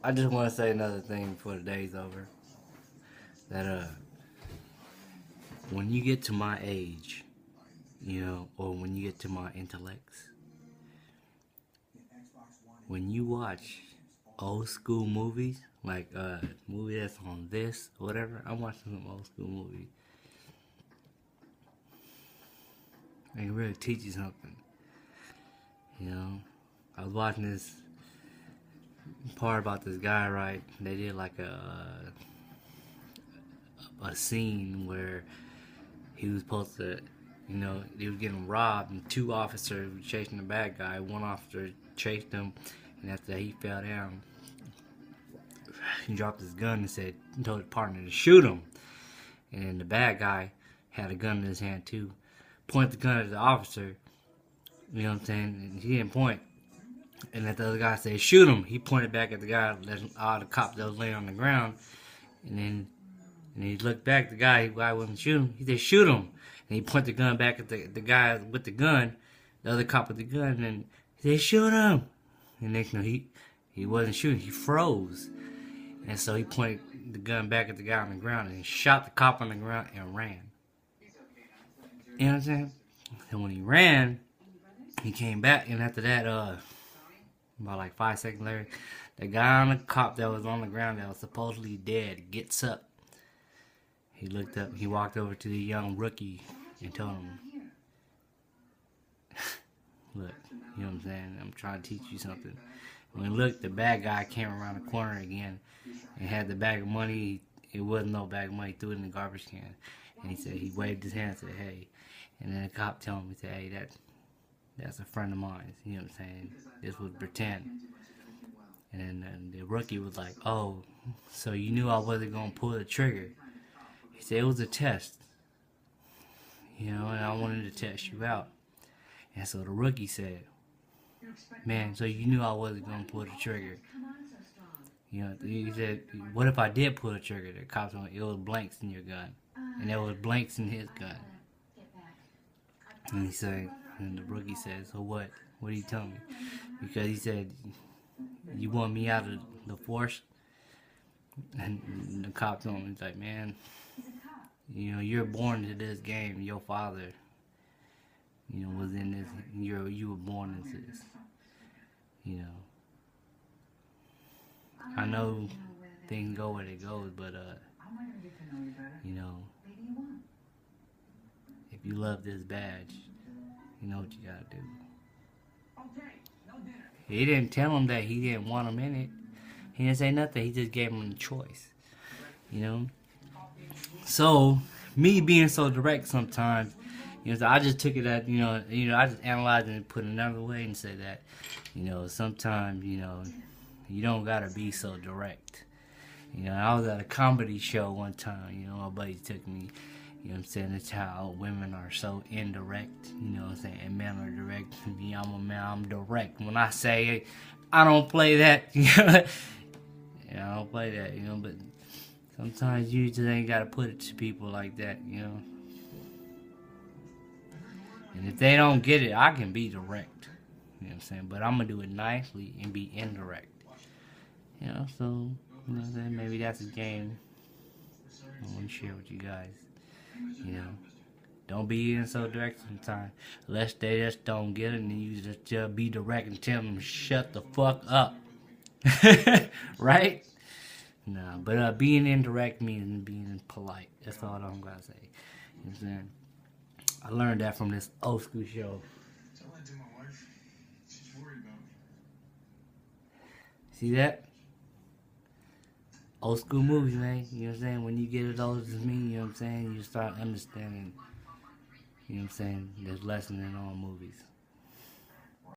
I just want to say another thing before the day's over. That when you get to my age, or when you get to my intellects, when you watch old school movies, like movie that's on this or whatever, I'm watching some old school movies. It really teach you something. I was watching this part about this guy, right? They did like a scene where he was supposed to, he was getting robbed, and two officers were chasing the bad guy. One officer chased him, and after he fell down, he dropped his gun and told his partner to shoot him. And then the bad guy had a gun in his hand too. Point the gun at the officer, you know what I'm saying? And he didn't point. And then the other guy said, shoot him. He pointed back at the guy, the cop that was laying on the ground. And he looked back, the guy wasn't shooting. He said, shoot him. And he pointed the gun back at the guy with the gun, the other cop with the gun, and he said, shoot him. And next thing he wasn't shooting, he froze. And so he pointed the gun back at the guy on the ground and shot the cop on the ground and ran. You know what I'm saying? And when he ran, he came back, and after that, about like 5 seconds later, the guy on the cop that was on the ground that was supposedly dead gets up. He looked up, he walked over to the young rookie and told him, look, you know what I'm saying? I'm trying to teach you something. When he looked, the bad guy came around the corner again and had the bag of money. It wasn't no bag of money, he threw it in the garbage can. And he said, he waved his hand and said, hey. And then the cop told him, he said, hey, that's a friend of mine. You know what I'm saying? This was pretend. And then the rookie was like, oh, so you knew I wasn't going to pull the trigger. He said, it was a test. And I wanted to test you out. And so the rookie said, man, so you knew I wasn't going to pull the trigger. He said, what if I did pull the trigger? The cop told him, it was blanks in your gun. And there was blanks in his gun. And he said, and the rookie said, so what? What are you telling me? Because he said, you want me out of the force? And the cop told him, he's like, man, you're born to this game. Your father, was in this. You were born into this. I know things go where they go, but if you love this badge, you know what you gotta do. He didn't tell him that he didn't want him in it. He didn't say nothing. He just gave him the choice. So me being so direct sometimes, so I just took it at, I just analyzed it and put it another way and say that, sometimes, you don't gotta be so direct. I was at a comedy show one time, my buddy took me, I'm saying, it's how women are so indirect, I'm saying, and men are direct. Me, I'm a man, I'm direct. When I say, I don't play that, I don't play that, but sometimes you just ain't gotta put it to people like that, And if they don't get it, I can be direct, what I'm saying, but I'm gonna do it nicely and be indirect, so, what I'm saying, maybe that's a game I want to share with you guys, Don't be in so direct sometimes, unless they just don't get it, and then you just be direct and tell them shut the fuck up, right? No, but being indirect means being polite. That's all I'm gonna say. You know what I'm saying? I learned that from this old school show. Tell that to my wife. She's worried about me. See that? Old school movies, man. You know what I'm saying? When you get as old as me, you know what I'm saying? You start understanding, you know what I'm saying? There's lessons in all movies.